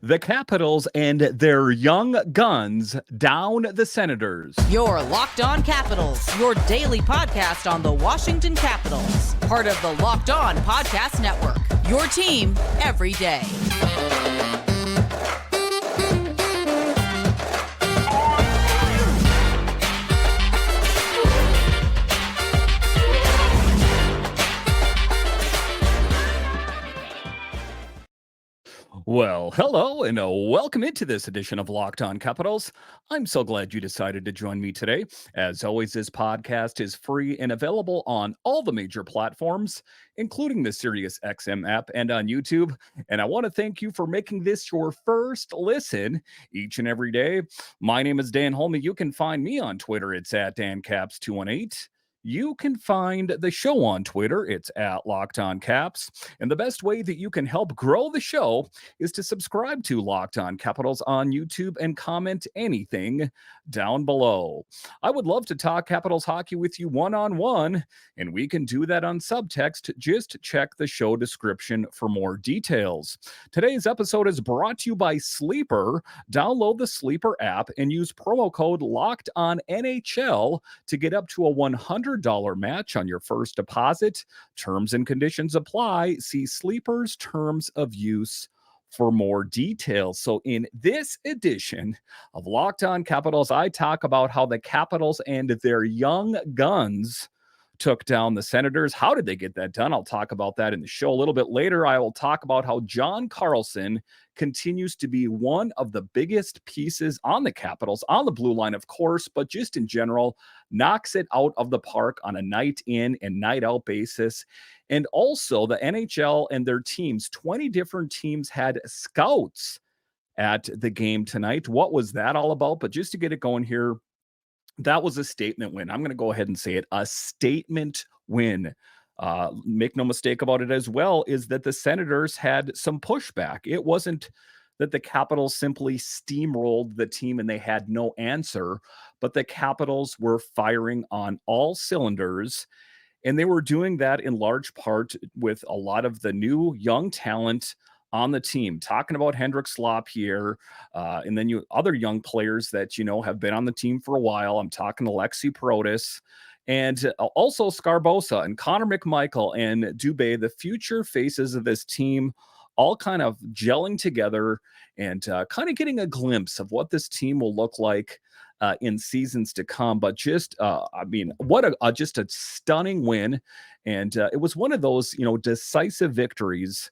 The Capitals and their young guns down the Senators. Your Locked On Capitals, your daily podcast on the Washington Capitals. Part of the Locked On Podcast Network, your team every day. Well, hello and welcome into this edition of Locked On Capitals. I'm so glad you decided to join me today. As always, this podcast is free and available on all the major platforms, including the SiriusXM app and on YouTube. And I want to thank you for making this your first listen each and every day. My name is Dan Holme. You can find me on Twitter. It's at DanCaps218. You can find the show on Twitter. It's at Locked On Caps. And the best way that you can help grow the show is to subscribe to Locked On Capitals on YouTube and comment anything down below. I would love to talk Capitals hockey with you one-on-one, and we can do that on subtext. Just check the show description for more details. Today's episode is brought to you by Sleeper. Download the Sleeper app and use promo code LOCKEDONNHL to get up to a $100 match on your first deposit. Terms and conditions apply. See Sleeper's terms of use for more details. So in this edition of Locked On Capitals, I talk about how the Capitals and their young guns took down the Senators. How did they get that done? I'll talk about that in the show a little bit later. I will talk about how John Carlson continues to be one of the biggest pieces on the Capitals, on the blue line, of course, but just in general, knocks it out of the park on a night in and night out basis. And also the NHL and their teams, 20 different teams had scouts at the game tonight. What was that all about? But just to get it going here, that was a statement win. I'm going to go ahead and say it, a statement win. Make no mistake about it as well, is that the Senators had some pushback. It wasn't that the Capitals simply steamrolled the team and they had no answer, but the Capitals were firing on all cylinders. And they were doing that in large part with a lot of the new young talent on the team, talking about Hendrix Lapierre, and then other young players that, have been on the team for a while. I'm talking Aliaksei, Protas, and also Scarbosa and Connor McMichael and Dubé, the future faces of this team, all kind of gelling together and kind of getting a glimpse of what this team will look like in seasons to come. But just, what just a stunning win. And it was one of those, decisive victories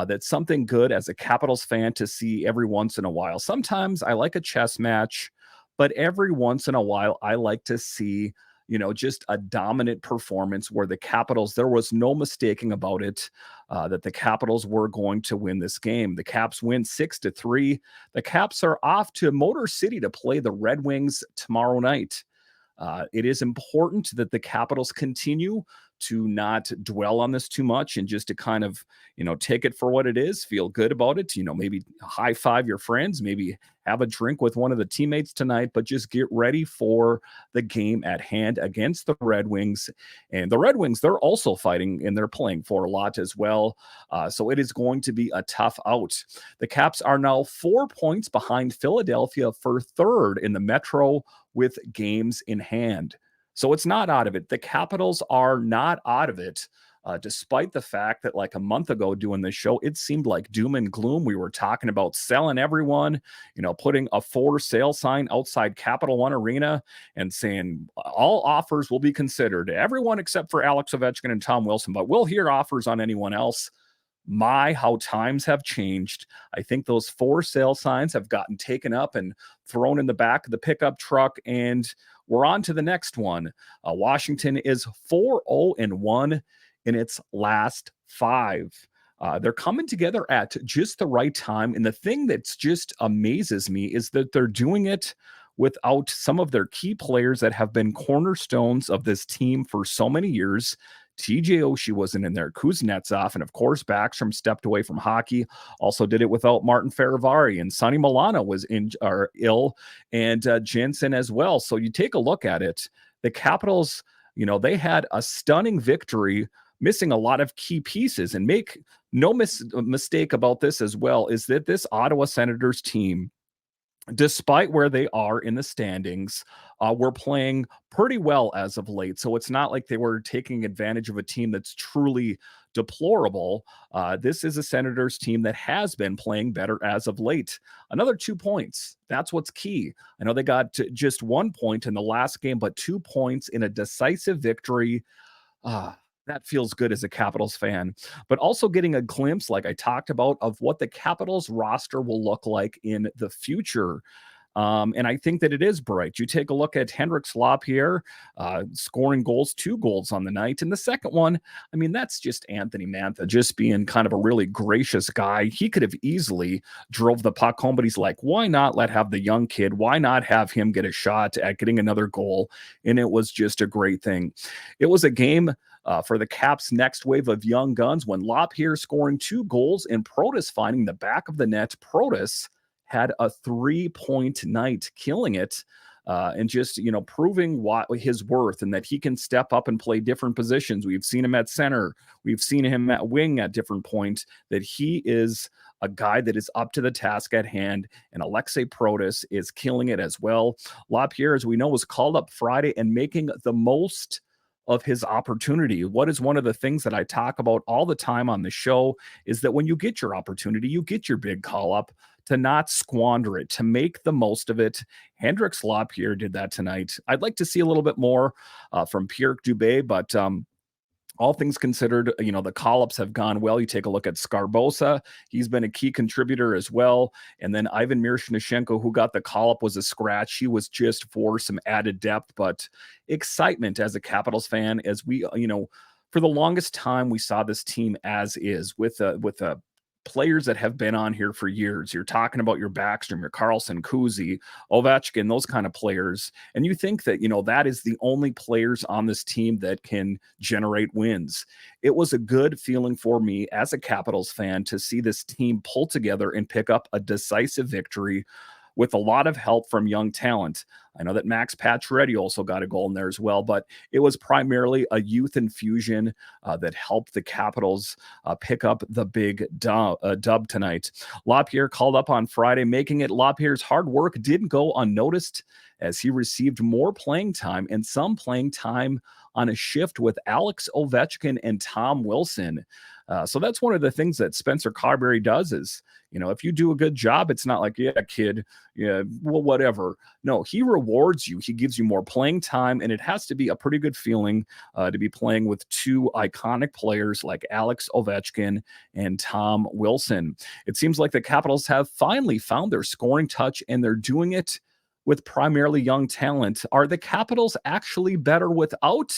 that's something good as a Capitals fan to see every once in a while. Sometimes I like a chess match, but every once in a while I like to see, just a dominant performance where the Capitals, there was no mistaking about it, that the Capitals were going to win this game. The Caps win 6-3. The Caps are off to Motor City to play the Red Wings tomorrow night. It is important that the Capitals continue to not dwell on this too much and just to kind of, take it for what it is, feel good about it, maybe high five your friends, maybe have a drink with one of the teammates tonight, but just get ready for the game at hand against the Red Wings. And the Red Wings, they're also fighting and they're playing for a lot as well. So it is going to be a tough out. The Caps are now 4 points behind Philadelphia for third in the Metro with games in hand. So it's not out of it. The Capitals are not out of it, despite the fact that like a month ago doing this show, it seemed like doom and gloom. We were talking about selling everyone, putting a for sale sign outside Capital One Arena and saying all offers will be considered. Everyone except for Alex Ovechkin and Tom Wilson, but we'll hear offers on anyone else. How times have changed. I think those for sale signs have gotten taken up and thrown in the back of the pickup truck, and we're on to the next one. Washington is 4-0-1 in its last 5. They're coming together at just the right time. And the thing that's just amazes me is that they're doing it without some of their key players that have been cornerstones of this team for so many years. TJ Oshie wasn't in there, Kuznetsov, and of course Backstrom stepped away from hockey. Also did it without Martin Ferivari, and Sonny Milano was ill, and Jensen as well. So you take a look at it. The Capitals, they had a stunning victory, missing a lot of key pieces. And make no mistake about this as well, is that this Ottawa Senators team, despite where they are in the standings, were playing pretty well as of late. So it's not like they were taking advantage of a team that's truly deplorable. This is a Senators team that has been playing better as of late. Another 2 points. That's what's key. I know they got just 1 point in the last game, but 2 points in a decisive victory. That feels good as a Capitals fan, but also getting a glimpse, like I talked about, of what the Capitals roster will look like in the future. And I think that it is bright. You take a look at Hendrix Lapierre scoring goals, 2 goals on the night. And the second one, I mean, that's just Anthony Mantha just being kind of a really gracious guy. He could have easily drove the puck home, but he's like, why not have the young kid? Why not have him get a shot at getting another goal? And it was just a great thing. It was a game for the Caps' next wave of young guns when Lapierre scoring 2 goals and Protas finding the back of the net. Protas had a 3-point night, killing it, and just, proving his worth and that he can step up and play different positions. We've seen him at center. We've seen him at wing at different points, that he is a guy that is up to the task at hand, and Aliaksei Protas is killing it as well. Lapierre, as we know, was called up Friday and making the most of his opportunity. What is one of the things that I talk about all the time on the show is that when you get your opportunity, you get your big call up, to not squander it, to make the most of it. Hendrix Lapierre did that tonight. I'd like to see a little bit more from Pierre Dubé, but all things considered, the call-ups have gone well. You take a look at Scarbosa. He's been a key contributor as well. And then Ivan Miroshnichenko, who got the call-up, was a scratch. He was just for some added depth, but excitement as a Capitals fan, as we, for the longest time, we saw this team as is with players that have been on here for years. You're talking about your Backstrom, your Carlson, Kuzi, Ovechkin, those kind of players. And you think that, that is the only players on this team that can generate wins. It was a good feeling for me as a Capitals fan to see this team pull together and pick up a decisive victory with a lot of help from young talent. I know that Max Pacioretty also got a goal in there as well, but it was primarily a youth infusion that helped the Capitals pick up the big dub tonight. Lapierre called up on Friday, making it Lapierre's hard work didn't go unnoticed as he received more playing time, and some playing time on a shift with Alex Ovechkin and Tom Wilson. So that's one of the things that Spencer Carberry does is, if you do a good job, it's not like, yeah, kid, yeah, well, whatever. No, he rewards you. He gives you more playing time, and it has to be a pretty good feeling to be playing with 2 iconic players like Alex Ovechkin and Tom Wilson. It seems like the Capitals have finally found their scoring touch, and they're doing it with primarily young talent. Are the Capitals actually better without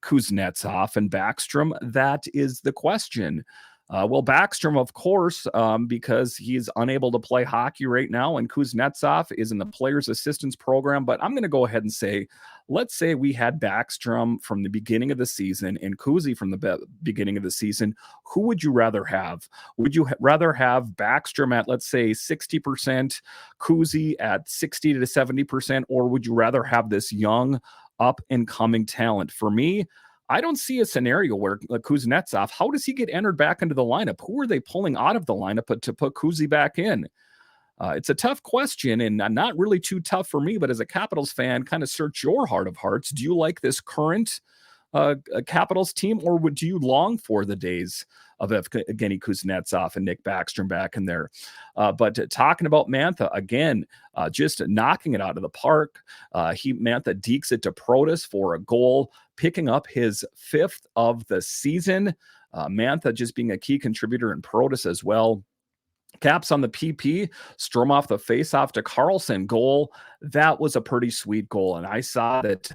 Kuznetsov and Backstrom? That is the question. Well, Backstrom, of course, because he's unable to play hockey right now, and Kuznetsov is in the Players Assistance Program. But I'm going to go ahead and say, let's say we had Backstrom from the beginning of the season and Kuzi from the beginning of the season. Who would you rather have? Would you rather have Backstrom at, let's say, 60%, Kuzi at 60 to 70%, or would you rather have this young, up-and-coming talent? For me, I don't see a scenario where Kuznetsov, how does he get entered back into the lineup? Who are they pulling out of the lineup to put Kuzi back in? It's a tough question, and not really too tough for me, but as a Capitals fan, kind of search your heart of hearts. Do you like this current Capitals team, or would you long for the days of Evgeny Kuznetsov and Nick Backstrom back in there? But talking about Mantha, again, just knocking it out of the park. Mantha dekes it to Protas for a goal, picking up his 5th of the season. Mantha just being a key contributor, and Protas as well. Caps on the PP, Strom off the face-off to Carlson goal. That was a pretty sweet goal. And I saw that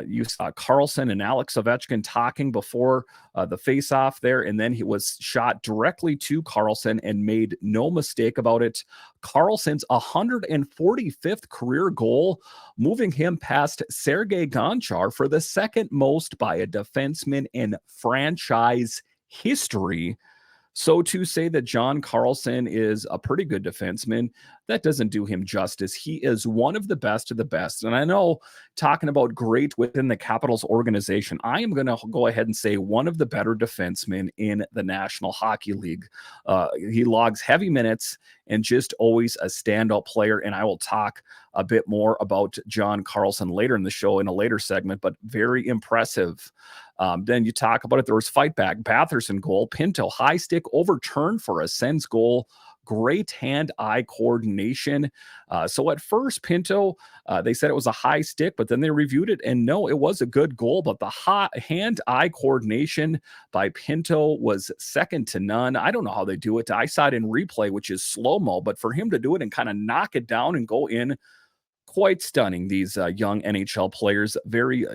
you saw Carlson and Alex Ovechkin talking before the face-off there, and then he was shot directly to Carlson and made no mistake about it. Carlson's 145th career goal, moving him past Sergei Gonchar for the second most by a defenseman in franchise history. So to say that John Carlson is a pretty good defenseman, that doesn't do him justice. He is one of the best of the best. And I know talking about great within the Capitals organization, I am going to go ahead and say one of the better defensemen in the National Hockey League. He logs heavy minutes and just always a standout player. And I will talk a bit more about John Carlson later in the show in a later segment, but very impressive. Then you talk about it. There was fight back, Batherson goal, Pinto high stick overturned for a Sens goal. Great hand-eye coordination. So at first, Pinto, they said it was a high stick, but then they reviewed it, and no, it was a good goal. But the hand-eye coordination by Pinto was second to none. I don't know how they do it. I saw it in replay, which is slow-mo, but for him to do it and kind of knock it down and go in, quite stunning. These young NHL players, very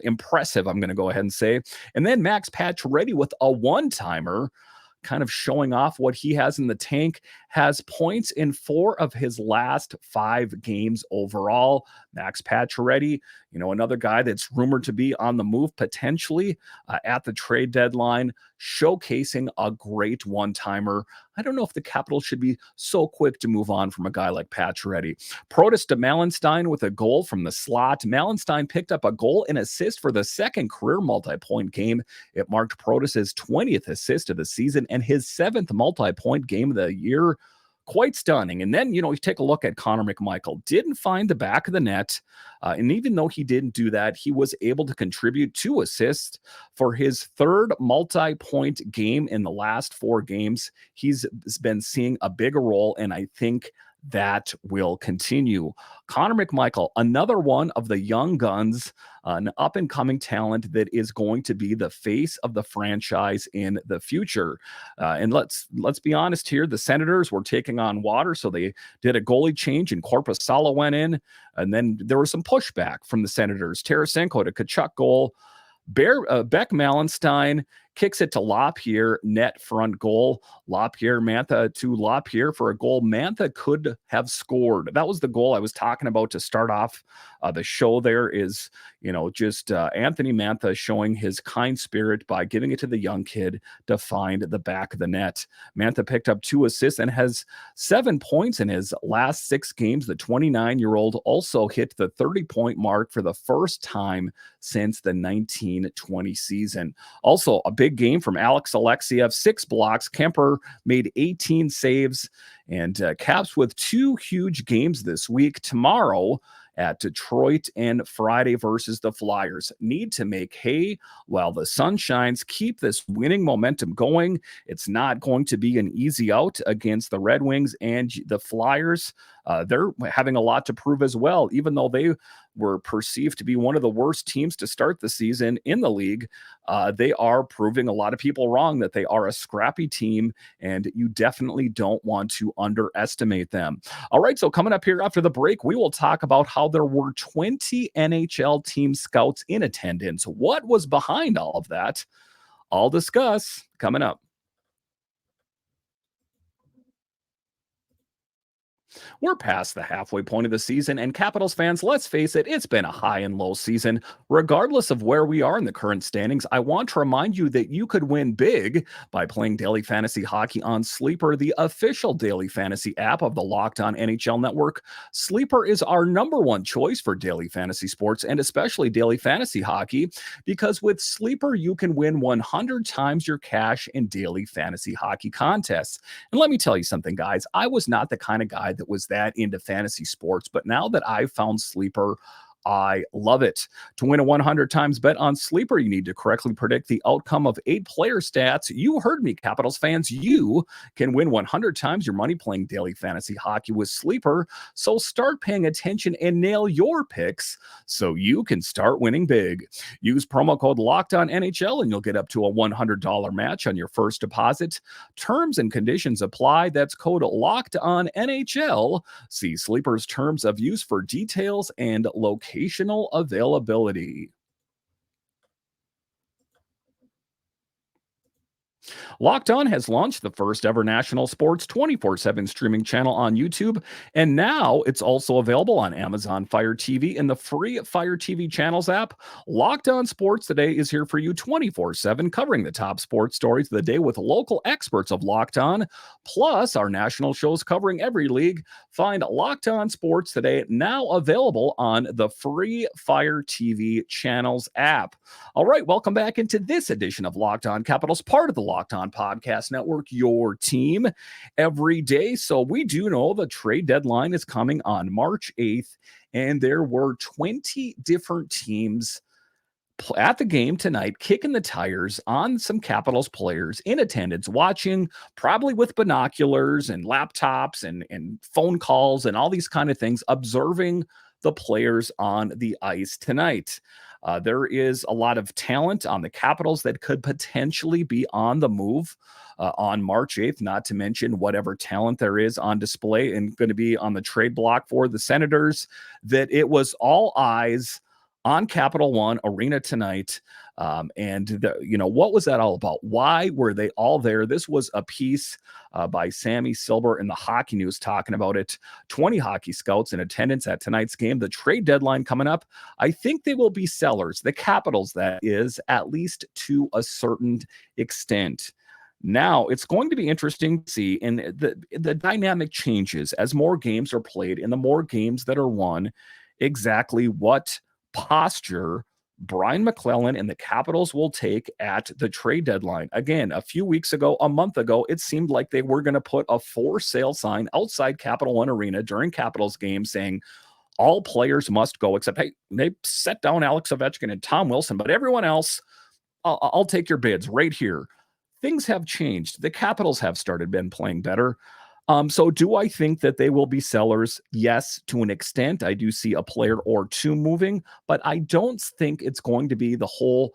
impressive, I'm going to go ahead and say. And then Max Pacioretty with a one-timer, kind of showing off what he has in the tank, has points in 4 of his last 5 games overall. Max Pacioretty, another guy that's rumored to be on the move potentially at the trade deadline, showcasing a great one-timer. I don't know if the Capitals should be so quick to move on from a guy like Pacioretty. Protas to Malenstyn with a goal from the slot. Malenstyn picked up a goal and assist for the second career multi-point game. It marked Protas's 20th assist of the season and his 7th multi-point game of the year. Quite stunning. And then, you take a look at Connor McMichael. Didn't find the back of the net. And even though he didn't do that, he was able to contribute 2 assists for his 3rd multi-point game in the last 4 games. He's been seeing a bigger role, and I think that will continue. Connor McMichael, another one of the young guns, an up-and-coming talent that is going to be the face of the franchise in the future. And let's be honest here, the Senators were taking on water, so they did a goalie change, and Korpisalo went in, and then there was some pushback from the Senators. Tarasenko to Tkachuk goal. Beck Malenstyn kicks it to Lapierre, net front goal. Mantha to Lapierre for a goal Mantha could have scored. That was the goal I was talking about to start off the show. There is, just Anthony Mantha showing his kind spirit by giving it to the young kid to find the back of the net. Mantha picked up 2 assists and has 7 points in his last 6 games. The 29-year-old also hit the 30-point mark for the first time since the 1920 season. Also, a big game from Aliaksei, 6 blocks. Kemper made 18 saves, and Caps with 2 huge games this week. Tomorrow at Detroit and Friday versus the Flyers. Need to make hay while the sun shines. Keep this winning momentum going. It's not going to be an easy out against the Red Wings and the Flyers. They're having a lot to prove as well, even though they were perceived to be one of the worst teams to start the season in the league. They are proving a lot of people wrong, that they are a scrappy team, and you definitely don't want to underestimate them. All right, so coming up here after the break, we will talk about how there were 20 NHL team scouts in attendance. What was behind all of that? I'll discuss coming up. We're past the halfway point of the season, and Capitals fans, let's face it, it's been a high and low season. Regardless of where we are in the current standings, I want to remind you that you could win big by playing daily fantasy hockey on Sleeper, the official daily fantasy app of the Locked On NHL Network. Sleeper is our #1 choice for daily fantasy sports, and especially daily fantasy hockey, because with Sleeper, you can win 100 times your cash in daily fantasy hockey contests. And let me tell you something, guys, I was not the kind of guy that was that into fantasy sports, but now that I've found Sleeper, I love it. To win a 100 times bet on Sleeper, you need to correctly predict the outcome of 8 player stats. You heard me, Capitals fans. You can win 100 times your money playing daily fantasy hockey with Sleeper. So start paying attention and nail your picks so you can start winning big. Use promo code LOCKEDONNHL and you'll get up to a $100 match on your first deposit. Terms and conditions apply. That's code LOCKEDONNHL. See Sleeper's terms of use for details and locational availability. Locked On has launched the first ever national sports 24/7 streaming channel on YouTube, and now it's also available on Amazon Fire TV in the free Fire TV channels app. Locked On Sports Today is here for you 24/7, covering the top sports stories of the day with local experts of Locked On, plus our national shows covering every league. Find Locked On Sports Today now available on the free Fire TV channels app. All right, welcome back into this edition of Locked On Capitals, part of the Locked On Podcast Network, your team every day. So we do know the trade deadline is coming on March 8th, and there were 20 different teams at the game tonight, kicking the tires on some Capitals players in attendance, watching, probably with binoculars and laptops and phone calls and all these kind of things, observing the players on the ice tonight. There is a lot of talent on the Capitals that could potentially be on the move on March 8th, not to mention whatever talent there is on display and going to be on the trade block for the Senators, that it was all eyes on Capital One Arena tonight. What was that all about? Why were they all there? This was a piece by Sammy Silber in the Hockey News talking about it. 20 hockey scouts in attendance at tonight's game. The trade deadline coming up. I think they will be sellers. The Capitals, that is, at least to a certain extent. Now, it's going to be interesting to see, and the dynamic changes as more games are played and the more games that are won, exactly what posture Brian McClellan and the Capitals will take at the trade deadline. Again, a few weeks ago, a month ago, it seemed like they were going to put a for sale sign outside Capital One Arena during Capitals games saying all players must go, except, hey, they set down Alex Ovechkin and Tom Wilson, but everyone else, I'll take your bids right here. Things have changed. The Capitals have been playing better. So do I think that they will be sellers? Yes, to an extent. I do see a player or two moving, but I don't think it's going to be the whole,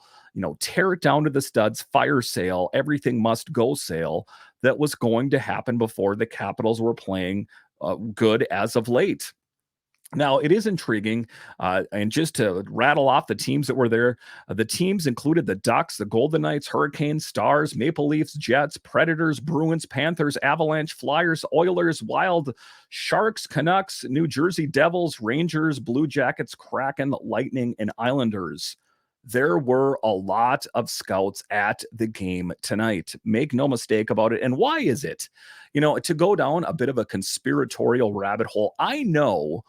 tear it down to the studs, fire sale, everything must go sale that was going to happen before the Capitals were playing good as of late. Now, it is intriguing, and just to rattle off the teams that were there, the teams included the Ducks, the Golden Knights, Hurricanes, Stars, Maple Leafs, Jets, Predators, Bruins, Panthers, Avalanche, Flyers, Oilers, Wild, Sharks, Canucks, New Jersey Devils, Rangers, Blue Jackets, Kraken, Lightning, and Islanders. There were a lot of scouts at the game tonight. Make no mistake about it. And why is it? To go down a bit of a conspiratorial rabbit hole, I know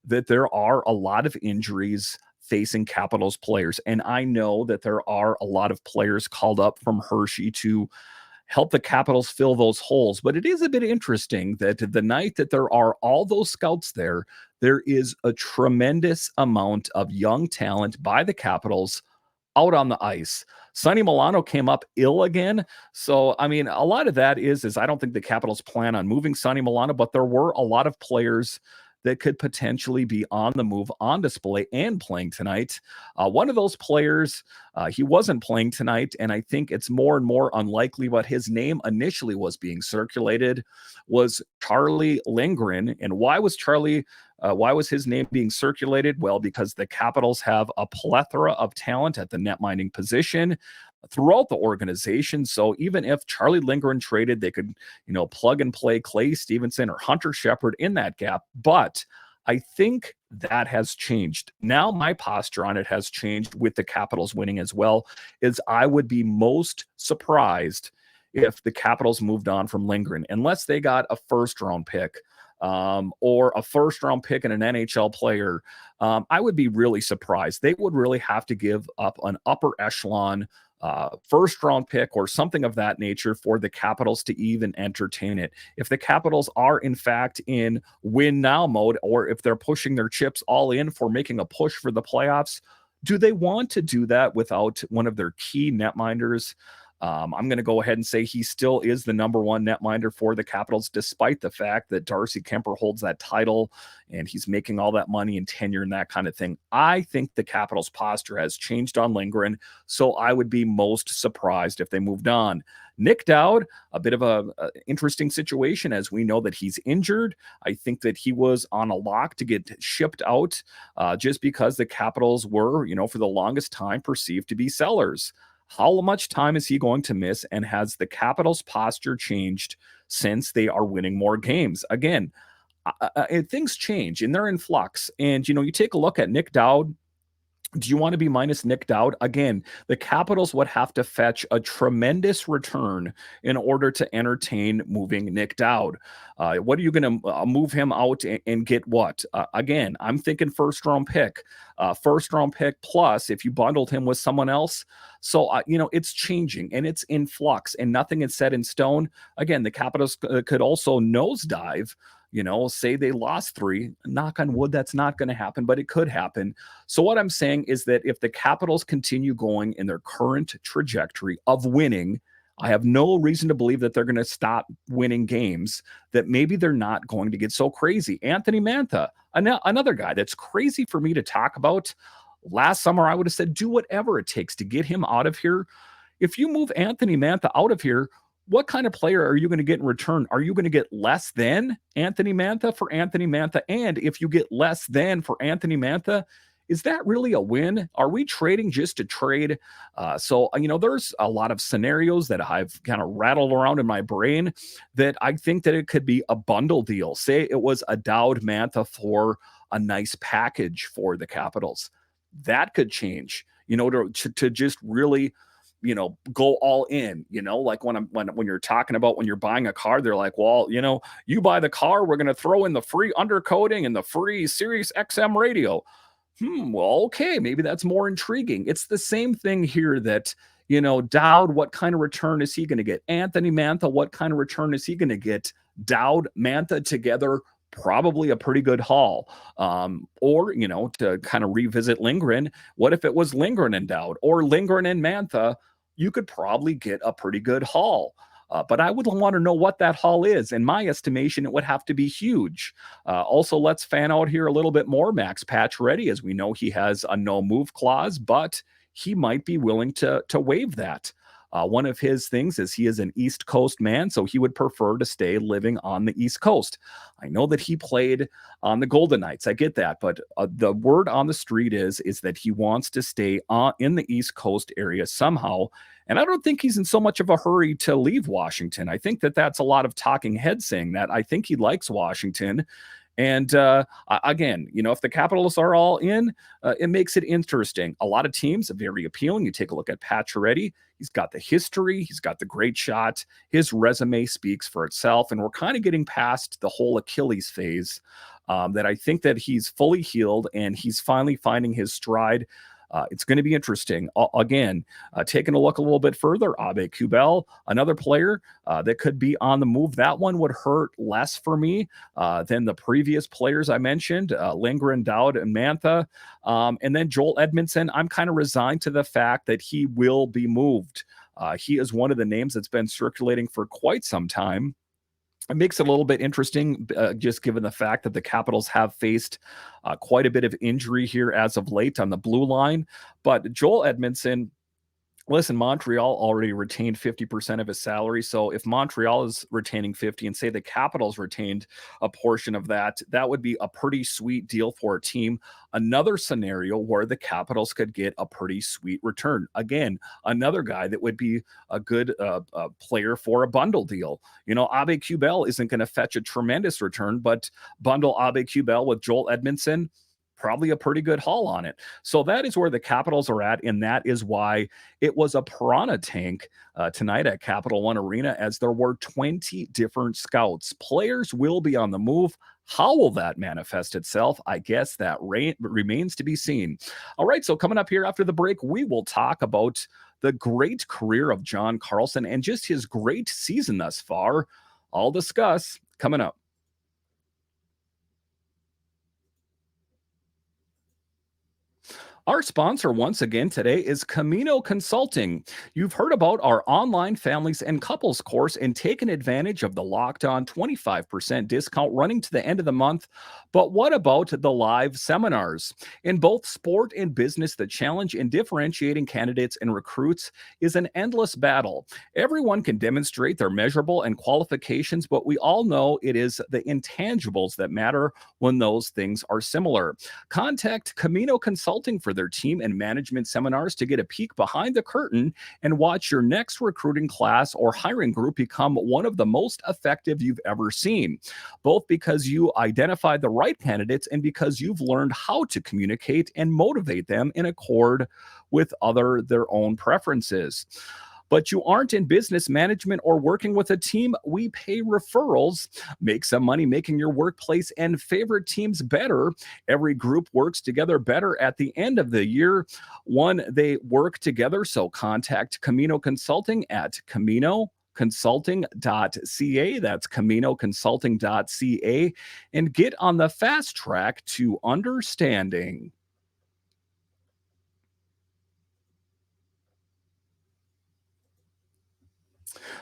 that there are a lot of injuries facing Capitals players. And I know that there are a lot of players called up from Hershey to help the Capitals fill those holes. But it is a bit interesting that the night that there are all those scouts there is a tremendous amount of young talent by the Capitals out on the ice. Sonny Milano came up ill again. So, a lot of that is I don't think the Capitals plan on moving Sonny Milano, but there were a lot of players that could potentially be on the move, on display, and playing tonight. One of those players, he wasn't playing tonight, and I think it's more and more unlikely, but his name initially was being circulated, was Charlie Lindgren. And why was his name being circulated? Well, because the Capitals have a plethora of talent at the net-minding position throughout the organization. So even if Charlie Lindgren traded, they could, plug and play Clay Stevenson or Hunter Shepard in that gap. But I think that has changed. Now my posture on it has changed with the Capitals winning as well, is I would be most surprised if the Capitals moved on from Lindgren, unless they got a first-round pick or a first-round pick and an NHL player. I would be really surprised. They would really have to give up an upper echelon first round pick or something of that nature for the Capitals to even entertain it. If the Capitals are in fact in win now mode, or if they're pushing their chips all in for making a push for the playoffs, do they want to do that without one of their key netminders? I'm going to go ahead and say he still is the number one netminder for the Capitals, despite the fact that Darcy Kemper holds that title and he's making all that money and tenure and that kind of thing. I think the Capitals' posture has changed on Lindgren, so I would be most surprised if they moved on. Nick Dowd, a bit of a interesting situation, as we know that he's injured. I think that he was on a lock to get shipped out just because the Capitals were, for the longest time perceived to be sellers. How much time is he going to miss? And has the Capitals' posture changed since they are winning more games? Again, things change and they're in flux. And, you take a look at Nick Dowd. Do you want to be minus Nick Dowd? Again, the Capitals would have to fetch a tremendous return in order to entertain moving Nick Dowd. What are you going to move him out and get what? Again, I'm thinking first round pick plus if you bundled him with someone else. So, it's changing and it's in flux and nothing is set in stone. Again, the Capitals could also nosedive. Say they lost 3, knock on wood, that's not going to happen, but it could happen. So what I'm saying is that if the Capitals continue going in their current trajectory of winning, I have no reason to believe that they're going to stop winning games, that maybe they're not going to get so crazy. Anthony Mantha, another guy that's crazy for me to talk about. Last summer, I would have said, do whatever it takes to get him out of here. If you move Anthony Mantha out of here, what kind of player are you going to get in return? Are you going to get less than Anthony Mantha for Anthony Mantha? And if you get less than for Anthony Mantha, is that really a win? Are we trading just to trade? So, there's a lot of scenarios that I've kind of rattled around in my brain that I think that it could be a bundle deal. Say it was a Dowd Mantha for a nice package for the Capitals. That could change, to just really go all in, like when you're talking about when you're buying a car, they're like, well, you buy the car, we're going to throw in the free undercoating and the free Sirius XM radio. Well, okay, maybe that's more intriguing. It's the same thing here that, Dowd, what kind of return is he going to get? Anthony Mantha, what kind of return is he going to get? Dowd, Mantha together, probably a pretty good haul. Or, to kind of revisit Lindgren, what if it was Lindgren and Dowd or Lindgren and Mantha? You could probably get a pretty good haul. But I would want to know what that haul is. In my estimation, it would have to be huge. Also, let's fan out here a little bit more. Max Pacioretty, as we know, he has a no move clause, but he might be willing to waive that. One of his things is he is an East Coast man, so he would prefer to stay living on the East Coast. I know that he played on the Golden Knights. I get that, but the word on the street is that he wants to stay in the East Coast area somehow. And I don't think he's in so much of a hurry to leave Washington. I think that that's a lot of talking heads saying that. I think he likes Washington. And again, if the Capitals are all in, it makes it interesting. A lot of teams are very appealing. You take a look at Pacioretty. He's got the history. He's got the great shot. His resume speaks for itself. And we're kind of getting past the whole Achilles phase that I think that he's fully healed and he's finally finding his stride. It's going to be interesting. Again, taking a look a little bit further, Abe-Kubel, another player that could be on the move. That one would hurt less for me than the previous players I mentioned, Lindgren, Dowd, and Mantha. And then Joel Edmondson, I'm kind of resigned to the fact that he will be moved. He is one of the names that's been circulating for quite some time. It makes it a little bit interesting, just given the fact that the Capitals have faced quite a bit of injury here as of late on the blue line. But Joel Edmondson, listen, Montreal already retained 50% of his salary. So if Montreal is retaining 50 and say the Capitals retained a portion of that, that would be a pretty sweet deal for a team. Another scenario where the Capitals could get a pretty sweet return. Again, another guy that would be a good player for a bundle deal. Abe-Kubel isn't going to fetch a tremendous return, but bundle Abe-Kubel with Joel Edmondson, probably a pretty good haul on it. So that is where the Capitals are at, and that is why it was a piranha tank tonight at Capital One Arena, as there were 20 different scouts. Players will be on the move. How will that manifest itself? I guess that remains to be seen. All right, so coming up here after the break, we will talk about the great career of John Carlson and just his great season thus far. I'll discuss coming up. Our sponsor once again today is Camino Consulting. You've heard about our online families and couples course and taken advantage of the Locked On 25% discount running to the end of the month. But what about the live seminars? In both sport and business, the challenge in differentiating candidates and recruits is an endless battle. Everyone can demonstrate their measurable and qualifications, but we all know it is the intangibles that matter when those things are similar. Contact Camino Consulting for their team and management seminars to get a peek behind the curtain and watch your next recruiting class or hiring group become one of the most effective you've ever seen, both because you identified the right candidates and because you've learned how to communicate and motivate them in accord with their own preferences. But you aren't in business management or working with a team. We pay referrals. Make some money making your workplace and favorite teams better. Every group works together better at the end of the year when they work together. So contact Camino Consulting at CaminoConsulting.ca. That's CaminoConsulting.ca, and get on the fast track to understanding.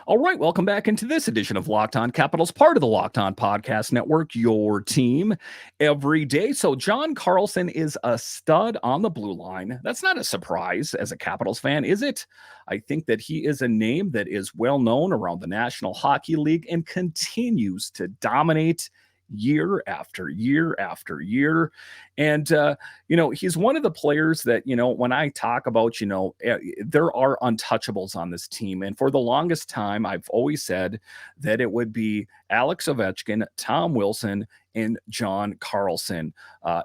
All right, welcome back into this edition of Locked On Capitals, part of the Locked On Podcast Network, your team every day. So John Carlson is a stud on the blue line. That's not a surprise as a Capitals fan, is it? I think that he is a name that is well known around the National Hockey League and continues to dominate year after year after year. And, he's one of the players that, when I talk about, there are untouchables on this team. And for the longest time, I've always said that it would be Alex Ovechkin, Tom Wilson, and John Carlson.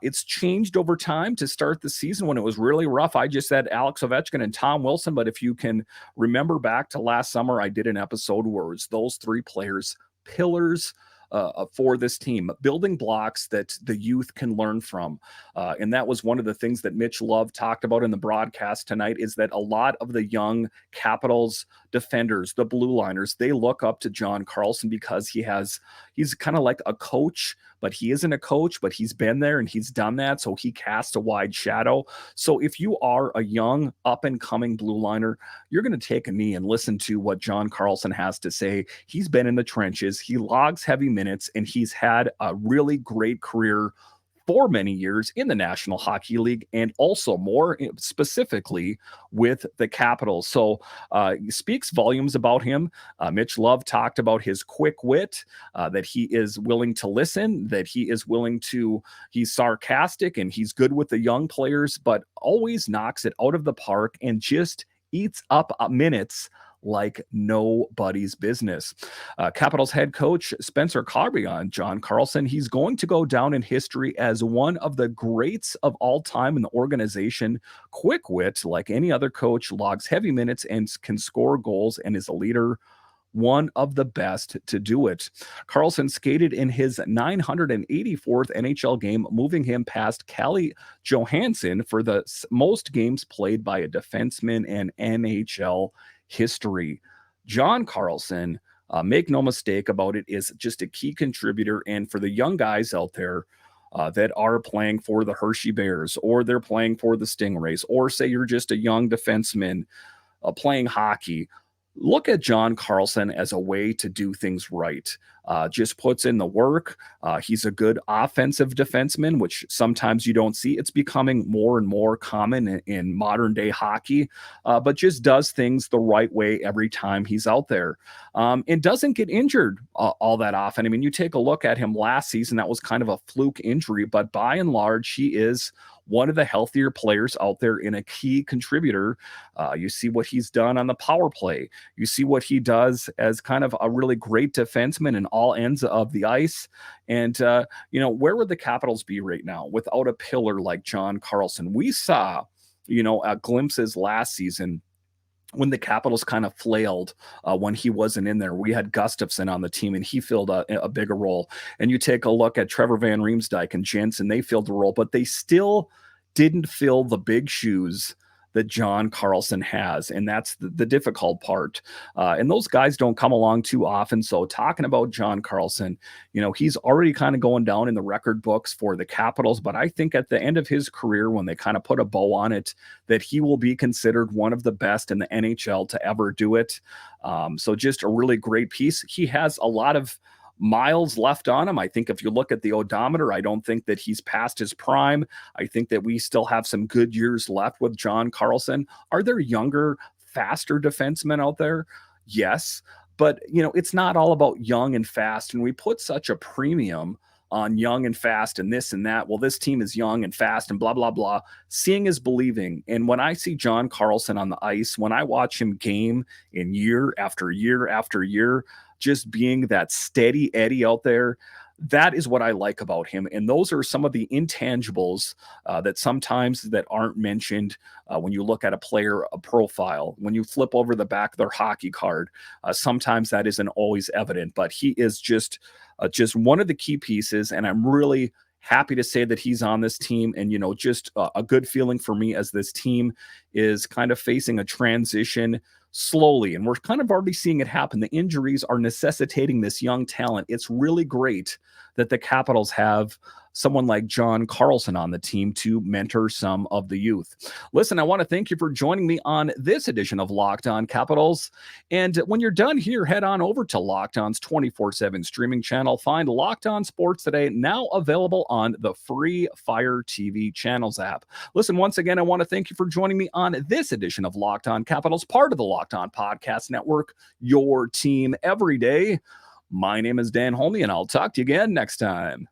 It's changed over time. To start the season when it was really rough, I just said Alex Ovechkin and Tom Wilson. But if you can remember back to last summer, I did an episode where it was those three players, pillars for this team, building blocks that the youth can learn from. And that was one of the things that Mitch Love talked about in the broadcast tonight, is that a lot of the young Capitals defenders, the blue liners, they look up to John Carlson because he's kind of like a coach, but he isn't a coach, but he's been there and he's done that. So he casts a wide shadow. So if you are a young up and coming blue liner, you're going to take a knee and listen to what John Carlson has to say. He's been in the trenches. He logs heavy minutes and he's had a really great career for many years in the National Hockey League, and also more specifically with the Capitals. So he speaks volumes about him. Mitch Love talked about his quick wit, that he is willing to listen, that he's sarcastic and he's good with the young players, but always knocks it out of the park and just eats up minutes like nobody's business. Capitals head coach Spencer Carbion, John Carlson, he's going to go down in history as one of the greats of all time in the organization. Quick wit, like any other coach, logs heavy minutes and can score goals and is a leader, one of the best to do it. Carlson skated in his 984th NHL game, moving him past Calle Johansson for the most games played by a defenseman in NHL history. John Carlson, make no mistake about it, is just a key contributor. And for the young guys out there that are playing for the Hershey Bears, or they're playing for the Stingrays, or say you're just a young defenseman playing hockey, look at John Carlson as a way to do things right. Just puts in the work. He's a good offensive defenseman, which sometimes you don't see. It's becoming more and more common in modern day hockey, but just does things the right way every time he's out there, and doesn't get injured all that often. I mean, you take a look at him last season, that was kind of a fluke injury, but by and large, he is one of the healthier players out there and a key contributor. You see what he's done on the power play. You see what he does as kind of a really great defenseman in all ends of the ice. And, where would the Capitals be right now without a pillar like John Carlson? We saw, glimpses last season when the Capitals kind of flailed when he wasn't in there. We had Gustafsson on the team, and he filled a bigger role. And you take a look at Trevor Van Riemsdyk and Jensen, they filled the role, but they still didn't fill the big shoes that John Carlson has. And that's the difficult part. And those guys don't come along too often. So talking about John Carlson, he's already kind of going down in the record books for the Capitals. But I think at the end of his career, when they kind of put a bow on it, that he will be considered one of the best in the NHL to ever do it. So just a really great piece. He has a lot of miles left on him. I think if you look at the odometer, I don't think that he's past his prime. I think that we still have some good years left with John Carlson. Are there younger, faster defensemen out there? Yes. But, it's not all about young and fast. And we put such a premium on young and fast and this and that. Well, this team is young and fast and blah, blah, blah. Seeing is believing. And when I see John Carlson on the ice, when I watch him game in year after year after year, just being that steady Eddie out there, that is what I like about him. And those are some of the intangibles that sometimes that aren't mentioned when you look at a player, a profile, when you flip over the back of their hockey card. Sometimes that isn't always evident, but he is just one of the key pieces. And I'm really happy to say that he's on this team. And, just a good feeling for me as this team is kind of facing a transition slowly. And we're kind of already seeing it happen. The injuries are necessitating this young talent. It's really great that the Capitals have someone like John Carlson on the team to mentor some of the youth. Listen, I want to thank you for joining me on this edition of Locked On Capitals. And when you're done here, head on over to Locked On's 24/7 streaming channel. Find Locked On Sports Today, now available on the free Fire TV channels app. Listen, once again, I want to thank you for joining me on this edition of Locked On Capitals, part of the Locked On Podcast Network, your team every day. My name is Dan Holme, and I'll talk to you again next time.